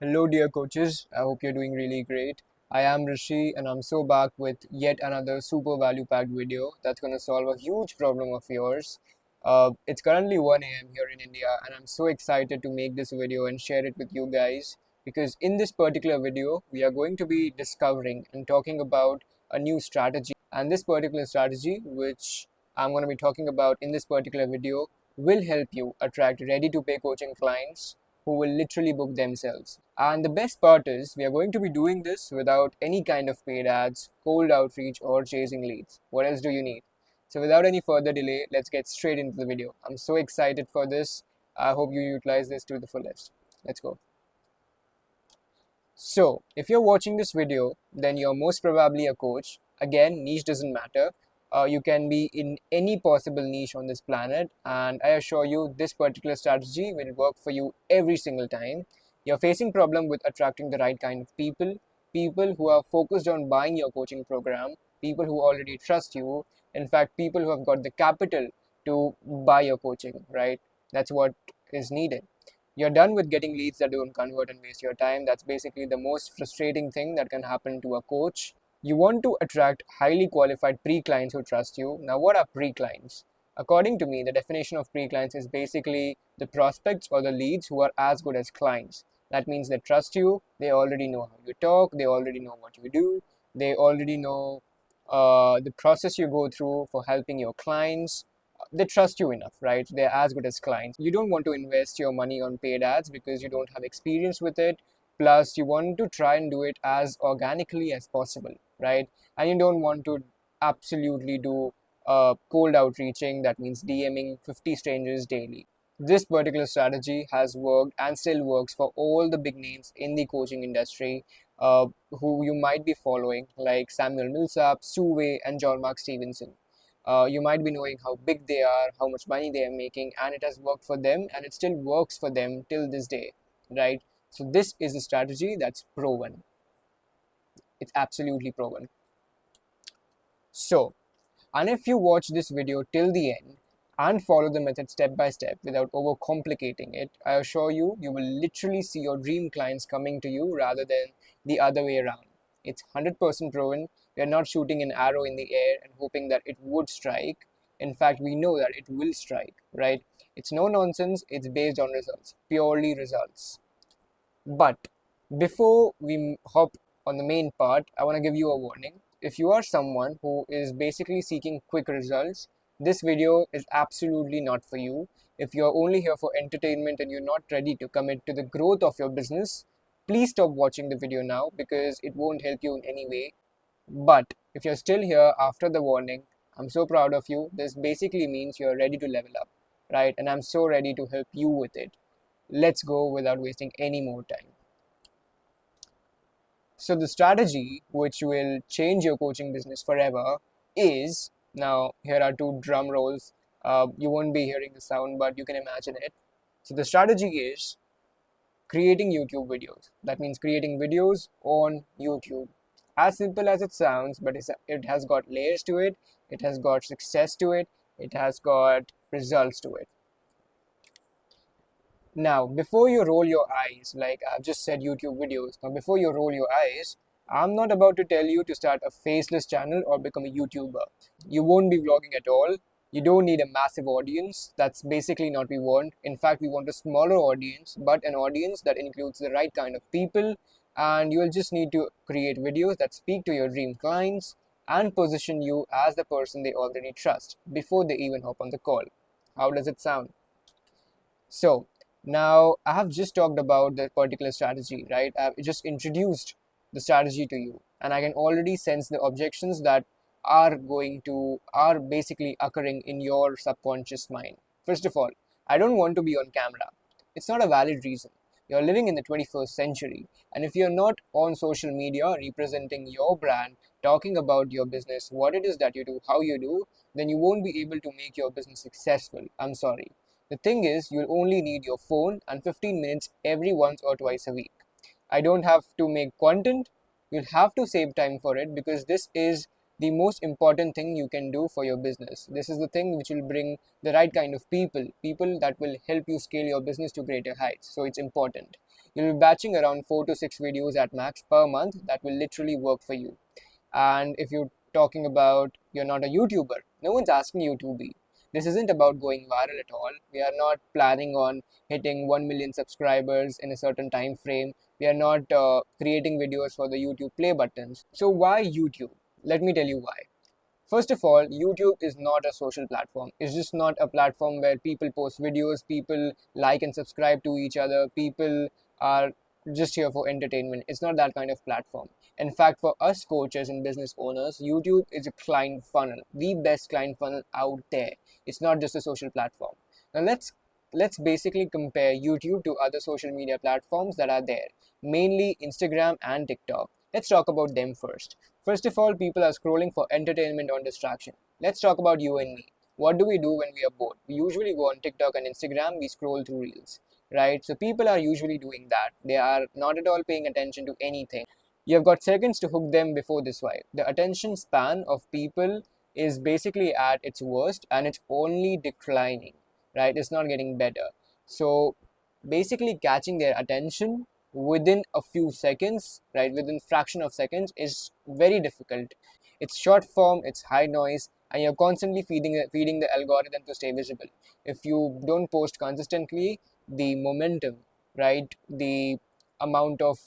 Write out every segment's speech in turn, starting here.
Hello, dear coaches. I hope you're doing really great. I am Rishi, and I'm so back with yet another super value packed video that's going to solve a huge problem of yours. It's currently 1 a.m. here in India, and I'm so excited to make this video and share it with you guys because in this particular video, we are going to be discovering and talking about a new strategy. And this particular strategy, which I'm going to be talking about in this particular video, will help you attract ready to pay coaching clients who will literally book themselves. And the best part is, we are going to be doing this without any kind of paid ads, cold outreach, or chasing leads. What else do you need? So, without any further delay, let's get straight into the video. I'm so excited for this. I hope you utilize this to the fullest. Let's go. So, if you're watching this video, then you're most probably a coach. Again, niche doesn't matter. You can be in any possible niche on this planet, and I assure you, this particular strategy will work for you every single time. You're facing problem with attracting the right kind of people who are focused on buying your coaching program, people who already trust you. In fact, people who have got the capital to buy your coaching. Right? That's what is needed. You're done with getting leads that don't convert and waste your time. That's basically the most frustrating thing that can happen to a coach. You want to attract highly qualified pre-clients who trust you. Now, what are pre-clients? According to me, the definition of pre-clients is basically the prospects or the leads who are as good as clients. That means they trust you, they already know how you talk, they already know what you do, they already know the process you go through for helping your clients. They trust you enough, right? They're as good as clients. You don't want to invest your money on paid ads because you don't have experience with it. Plus, you want to try and do it as organically as possible, right? And you don't want to absolutely do cold outreaching, that means DMing 50 strangers daily. This particular strategy has worked and still works for all the big names in the coaching industry who you might be following, like Samuel Millsap, Sue Wei, and John Mark Stevenson. You might be knowing how big they are, how much money they are making, and it has worked for them, and it still works for them till this day, right? So this is a strategy that's proven. It's absolutely proven. So, and if you watch this video till the end and follow the method step by step without overcomplicating it, I assure you, you will literally see your dream clients coming to you rather than the other way around. It's 100% proven. We are not shooting an arrow in the air and hoping that it would strike. In fact, we know that it will strike, right? It's no nonsense. It's based on results, purely results. But before we hop on the main part, I want to give you a warning. If you are someone who is basically seeking quick results, this video is absolutely not for you. If you're only here for entertainment and you're not ready to commit to the growth of your business, please stop watching the video now because it won't help you in any way. But if you're still here after the warning, I'm so proud of you. This basically means you're ready to level up, right? And I'm so ready to help you with it. Let's go without wasting any more time. So the strategy which will change your coaching business forever is, now here are two drum rolls. You won't be hearing the sound, but you can imagine it. So the strategy is creating YouTube videos. That means creating videos on YouTube. As simple as it sounds, but it has got layers to it, it has got success to it, it has got results to it. Now, before you roll your eyes, like I've just said YouTube videos, now before you roll your eyes, I'm not about to tell you to start a faceless channel or become a YouTuber. You won't be vlogging at all. You don't need a massive audience. That's basically not what we want. In fact, we want a smaller audience, but an audience that includes the right kind of people. And you'll just need to create videos that speak to your dream clients and position you as the person they already trust before they even hop on the call. How does it sound? So now I have just talked about the particular strategy, right? I've just introduced the strategy to you, and I can already sense the objections that are basically occurring in your subconscious mind. First of all, I don't want to be on camera. It's not a valid reason. You're living in the 21st century, and if you're not on social media representing your brand, talking about your business, what it is that you do, how you do, then you won't be able to make your business successful. I'm sorry. The thing is, you'll only need your phone and 15 minutes every once or twice a week. I don't have to make content. You'll have to save time for it because this is the most important thing you can do for your business. This is the thing which will bring the right kind of people that will help you scale your business to greater heights. So it's important. You'll be batching around 4 to 6 videos at max per month that will literally work for you. And if you're talking about you're not a YouTuber, no one's asking you to be. This isn't about going viral at all. We are not planning on hitting 1 million subscribers in a certain time frame. We are not creating videos for the YouTube play buttons. So why YouTube? Let me tell you why. First of all, YouTube is not a social platform. It's just not a platform where people post videos, people like and subscribe to each other, people are just here for entertainment. It's not that kind of platform. In fact, for us coaches and business owners, YouTube is a client funnel, the best client funnel out there. It's not just a social platform. Now let's basically compare YouTube to other social media platforms that are there, mainly Instagram and TikTok. Let's talk about them first. First of all, people are scrolling for entertainment or distraction. Let's talk about you and me. What do we do when we are bored? We usually go on TikTok and Instagram, we scroll through reels, right? So people are usually doing that. They are not at all paying attention to anything. You've got seconds to hook them before they swipe. The attention span of people is basically at its worst and it's only declining, right? It's not getting better. So basically catching their attention within a few seconds, right, within fraction of seconds is very difficult. It's short form, it's high noise, and you're constantly feeding the algorithm to stay visible. If you don't post consistently, the momentum, right, the amount of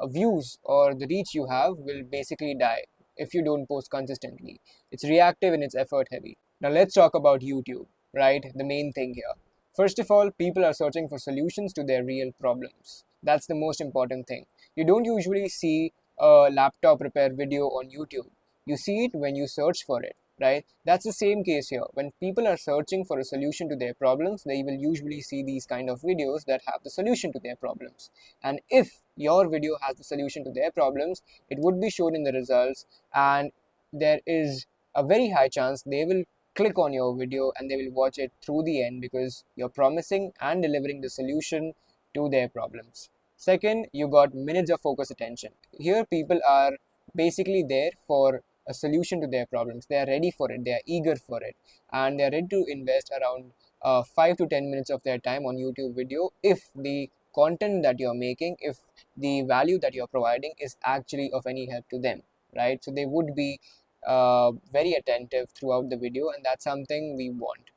views or the reach you have will basically die if you don't post consistently. It's reactive and it's effort heavy. Now let's talk about YouTube, right, the main thing here. First of all, people are searching for solutions to their real problems. That's the most important thing. You don't usually see a laptop repair video on YouTube. You see it when you search for it, right? That's the same case here. When people are searching for a solution to their problems, they will usually see these kind of videos that have the solution to their problems. And if your video has the solution to their problems, it would be shown in the results, and there is a very high chance they will click on your video and they will watch it through the end because you're promising and delivering the solution to their problems. Second, you got minutes of focus attention. Here, people are basically there for a solution to their problems. They are ready for it, they are eager for it, and they are ready to invest around 5 to 10 minutes of their time on YouTube video if the content that you're making, if the value that you're providing is actually of any help to them, right? So they would be very attentive throughout the video, and that's something we want.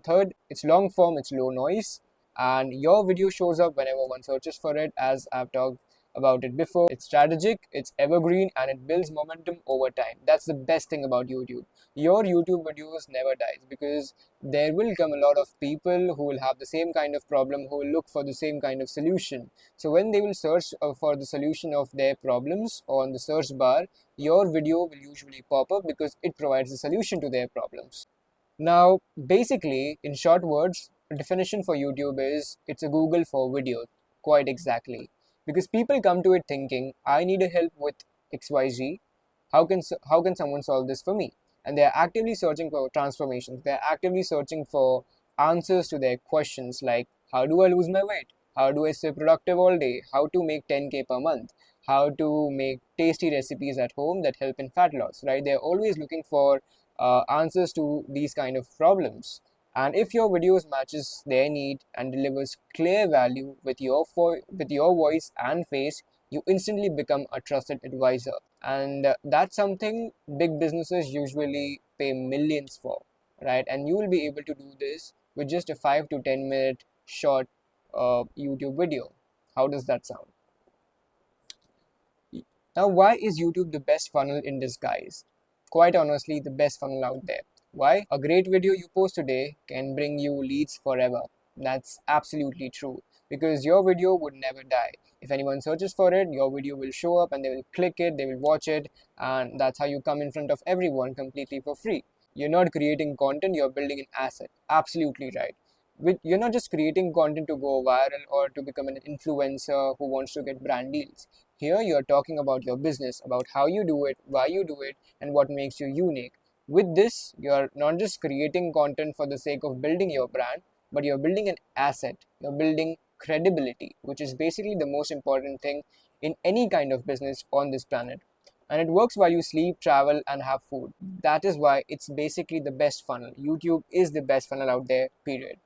Third, it's long form, it's low noise, and your video shows up whenever one searches for it, as I've talked about it before. It's strategic, it's evergreen, and it builds momentum over time. That's the best thing about YouTube. Your YouTube videos never dies because there will come a lot of people who will have the same kind of problem, who will look for the same kind of solution. So when they will search for the solution of their problems on the search bar, your video will usually pop up because it provides a solution to their problems. Now, basically, in short words, a definition for YouTube is it's a Google for videos, quite exactly. Because people come to it thinking, I need a help with XYZ. How can someone solve this for me? And they are actively searching for transformations. They are actively searching for answers to their questions like, how do I lose my weight? How do I stay productive all day? How to make 10K per month? How to make tasty recipes at home that help in fat loss, right? They're always looking for answers to these kind of problems. And if your videos matches their need and delivers clear value with your voice and face, you instantly become a trusted advisor. And that's something big businesses usually pay millions for, right? And you will be able to do this with just a 5 to 10 minute short YouTube video. How does that sound? Now, why is YouTube the best funnel in disguise? Quite honestly, the best funnel out there. Why? A great video you post today can bring you leads forever. That's absolutely true because your video would never die. If anyone searches for it, your video will show up and they will click it, they will watch it, and that's how you come in front of everyone completely for free. You're not creating content, you're building an asset. Absolutely right. You're not just creating content to go viral or to become an influencer who wants to get brand deals. Here you're talking about your business, about how you do it, why you do it, and what makes you unique. With this, you're not just creating content for the sake of building your brand, but you're building an asset. You're building credibility, which is basically the most important thing in any kind of business on this planet. And it works while you sleep, travel, and have food. That is why it's basically the best funnel. YouTube is the best funnel out there, period.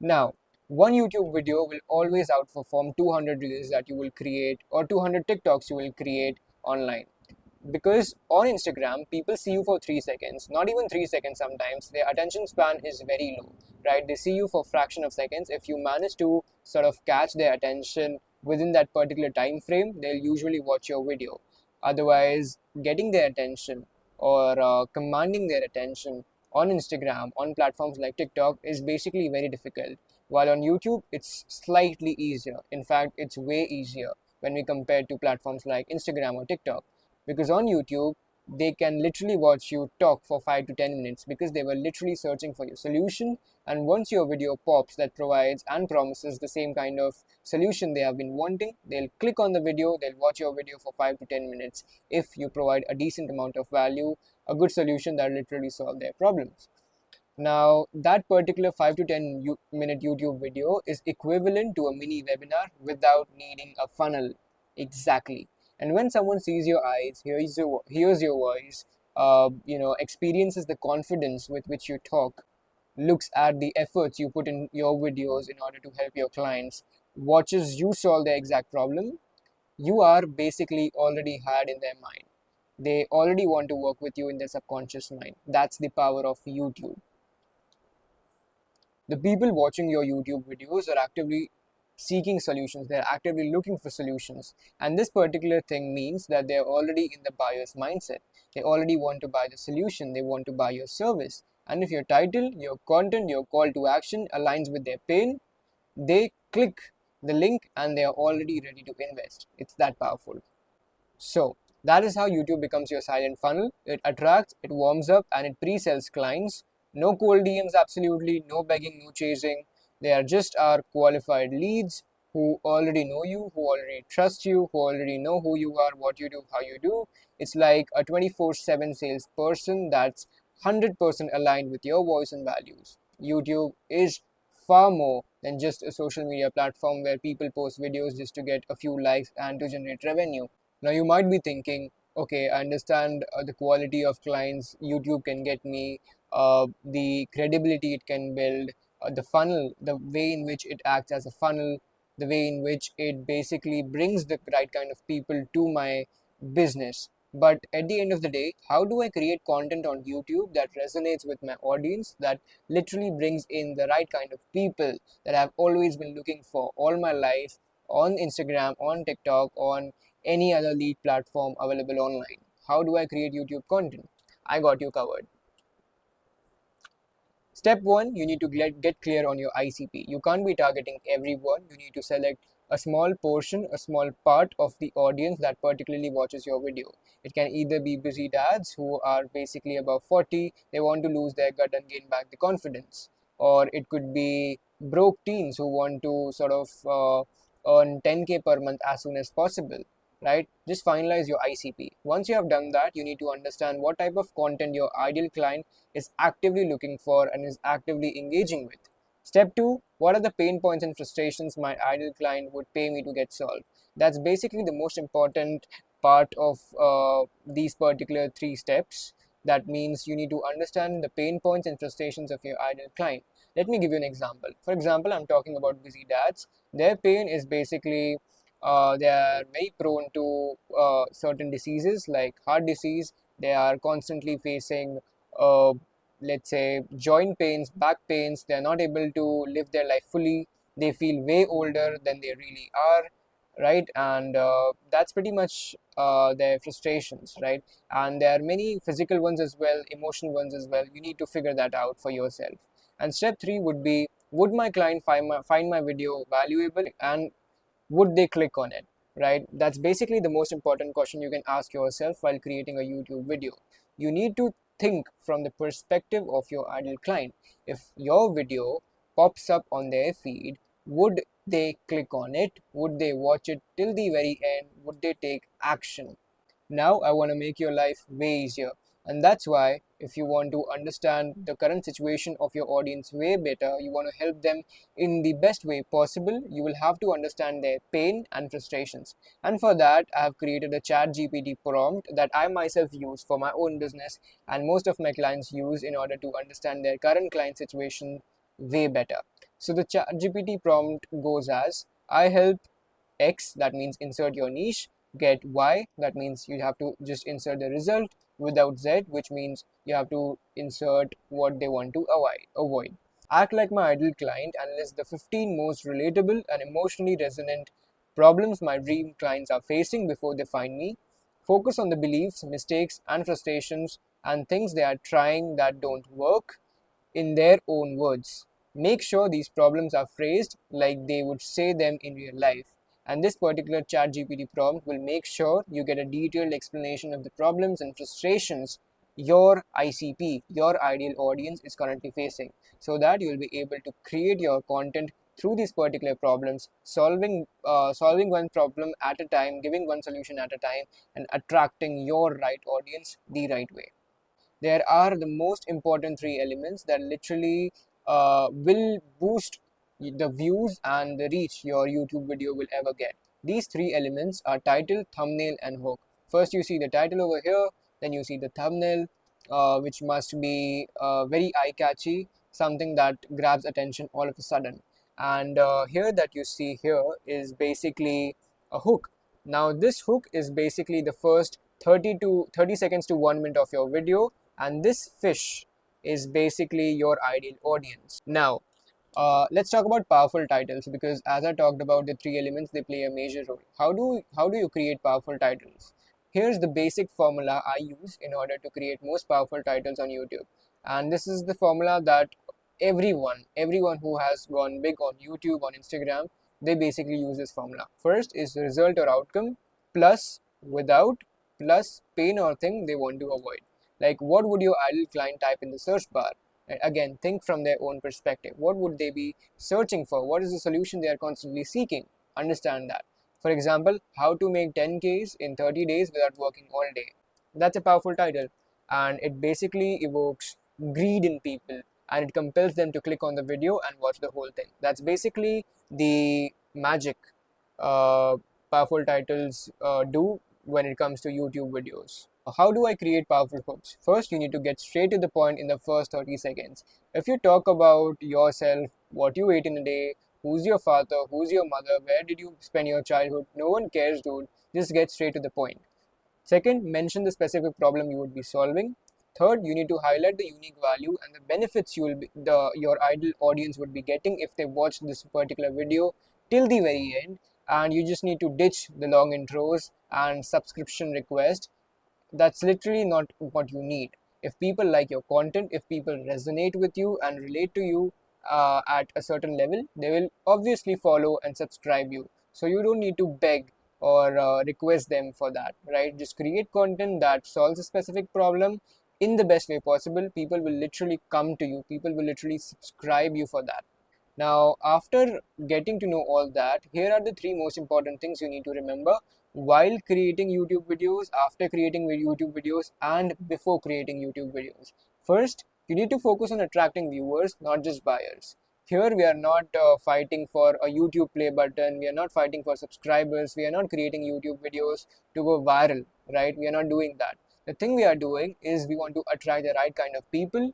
Now, One YouTube video will always outperform 200 reels that you will create or 200 TikToks you will create online. Because on Instagram, people see you for 3 seconds, not even 3 seconds sometimes. Their attention span is very low, right? They see you for a fraction of seconds. If you manage to sort of catch their attention within that particular time frame, they'll usually watch your video. Otherwise, getting their attention or commanding their attention on Instagram, on platforms like TikTok, is basically very difficult. While on YouTube, it's slightly easier. In fact, it's way easier when we compare to platforms like Instagram or TikTok, because on YouTube they can literally watch you talk for 5 to 10 minutes because they were literally searching for your solution. And once your video pops that provides and promises the same kind of solution they have been wanting, they'll click on the video, they'll watch your video for 5 to 10 minutes if you provide a decent amount of value, a good solution that literally solve their problems. Now, that particular 5 to 10 minute YouTube video is equivalent to a mini webinar without needing a funnel. Exactly. And when someone sees your eyes, hears your voice, experiences the confidence with which you talk, looks at the efforts you put in your videos in order to help your clients, watches you solve their exact problem, you are basically already had in their mind. They already want to work with you in their subconscious mind. That's the power of YouTube. The people watching your YouTube videos are actively seeking solutions, they're actively looking for solutions. And this particular thing means that they're already in the buyer's mindset. They already want to buy the solution, they want to buy your service. And if your title, your content, your call to action aligns with their pain, they click the link and they are already ready to invest. It's that powerful. So that is how YouTube becomes your silent funnel. It attracts, it warms up, and it pre-sells clients. No cold DMs, absolutely, no begging, no chasing. They are just our qualified leads who already know you, who already trust you, who already know who you are, what you do, how you do. It's like a 24/7 salesperson that's 100% aligned with your voice and values. YouTube is far more than just a social media platform where people post videos just to get a few likes and to generate revenue. Now you might be thinking, okay, I understand the quality of clients YouTube can get me, the credibility it can build, the funnel, the way in which it acts as a funnel, the way in which it basically brings the right kind of people to my business. But at the end of the day, how do I create content on YouTube that resonates with my audience, that literally brings in the right kind of people that I've always been looking for all my life on Instagram, on TikTok, on any other lead platform available online? How do I create YouTube content? I got you covered. Step one, you need to get clear on your ICP. You can't be targeting everyone. You need to select a small portion, a small part of the audience that particularly watches your video. It can either be busy dads who are basically above 40, they want to lose their gut and gain back the confidence. Or it could be broke teens who want to sort of earn 10K per month as soon as possible, right? Just finalize your ICP. Once you have done that, you need to understand what type of content your ideal client is actively looking for and is actively engaging with. Step two, what are the pain points and frustrations my ideal client would pay me to get solved? That's basically the most important part of these particular three steps. That means you need to understand the pain points and frustrations of your ideal client. Let me give you an example. For example, I'm talking about busy dads. Their pain is basically they are very prone to certain diseases like heart disease. They are constantly facing uh, let's say joint pains, back pains. They're not able to live their life fully. They feel way older than they really are, right? And that's pretty much their frustrations, right? And there are many physical ones as well, emotional ones as well. You need to figure that out for yourself. And step three would be, would my client find my video valuable, and would they click on it, right? That's basically the most important question you can ask yourself while creating a YouTube video. You need to think from the perspective of your ideal client. If your video pops up on their feed, would they click on it? Would they watch it till the very end? Would they take action? Now I want to make your life way easier. And that's why, if you want to understand the current situation of your audience way better, you want to help them in the best way possible, you will have to understand their pain and frustrations. And for that, I have created a chat GPT prompt that I myself use for my own business and most of my clients use in order to understand their current client situation way better. So the ChatGPT prompt goes as, I help X, that means insert your niche, get Y, that means you have to just insert the result, without Z, which means you have to insert what they want to avoid. Act like my ideal client and list the 15 most relatable and emotionally resonant problems my dream clients are facing before they find me. Focus on the beliefs, mistakes, and frustrations and things they are trying that don't work in their own words. Make sure these problems are phrased like they would say them in real life. And this particular ChatGPT prompt will make sure you get a detailed explanation of the problems and frustrations your ICP, your ideal audience, is currently facing, so that you will be able to create your content through these particular problems, solving one problem at a time, giving one solution at a time, and attracting your right audience the right way. There are the most important three elements that literally will boost the views and the reach your YouTube video will ever get. These three elements are title, thumbnail, and hook. First, you see the title over here, then you see the thumbnail, which must be very eye catchy, something that grabs attention all of a sudden. And here that you see here is basically a hook. Now, this hook is basically the first 30 seconds to 1 minute of your video, and this fish is basically your ideal audience. Now, let's talk about powerful titles, because as I talked about the three elements, they play a major role. How do you create powerful titles? Here's the basic formula I use in order to create most powerful titles on YouTube, and this is the formula that everyone who has gone big on YouTube, on Instagram, they basically use this formula. First is result or outcome, plus without, plus pain or thing they want to avoid. Like, what would your ideal client type in the search bar? And again, think from their own perspective. What would they be searching for? What is the solution they are constantly seeking? Understand that. For example, how to make 10Ks in 30 days without working all day. That's a powerful title, and it basically evokes greed in people, and it compels them to click on the video and watch the whole thing. That's basically the magic uh, powerful titles do when it comes to YouTube videos. How do I create powerful hooks? First, you need to get straight to the point in the first 30 seconds. If you talk about yourself, what you ate in a day, who's your father, who's your mother, where did you spend your childhood, no one cares, dude. Just get straight to the point. Second, mention the specific problem you would be solving. Third, you need to highlight the unique value and the benefits your ideal audience would be getting if they watch this particular video till the very end. And you just need to ditch the long intros and subscription request. That's literally not what you need. If people like your content, if people resonate with you and relate to you at a certain level, they will obviously follow and subscribe you. So you don't need to beg or request them for that, right? Just create content that solves a specific problem in the best way possible. People will literally come to you, people will literally subscribe you for that. Now, after getting to know all that, here are the three most important things you need to remember while creating YouTube videos, after creating YouTube videos, and before creating YouTube videos. First, you need to focus on attracting viewers, not just buyers. Here, we are not fighting for a YouTube play button, we are not fighting for subscribers, we are not creating YouTube videos to go viral, right? We are not doing that. The thing we are doing is we want to attract the right kind of people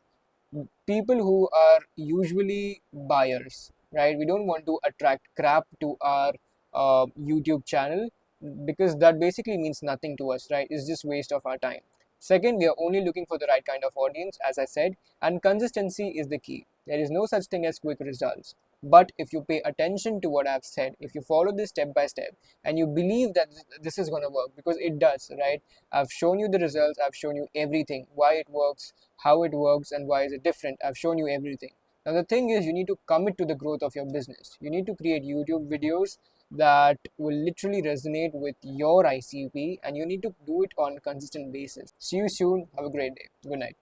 who are usually buyers, right? We don't want to attract crap to our YouTube channel, because that basically means nothing to us, right? It's just waste of our time. Second, we are only looking for the right kind of audience, as I said, and consistency is the key. There is no such thing as quick results. But if you pay attention to what I've said, if you follow this step by step, and you believe that this is going to work, because it does, right? I've shown you the results, I've shown you everything, why it works, how it works, and why is it different. I've shown you everything. Now, the thing is, you need to commit to the growth of your business. You need to create YouTube videos that will literally resonate with your ICP, and you need to do it on a consistent basis. See you soon. Have a great day. Good night.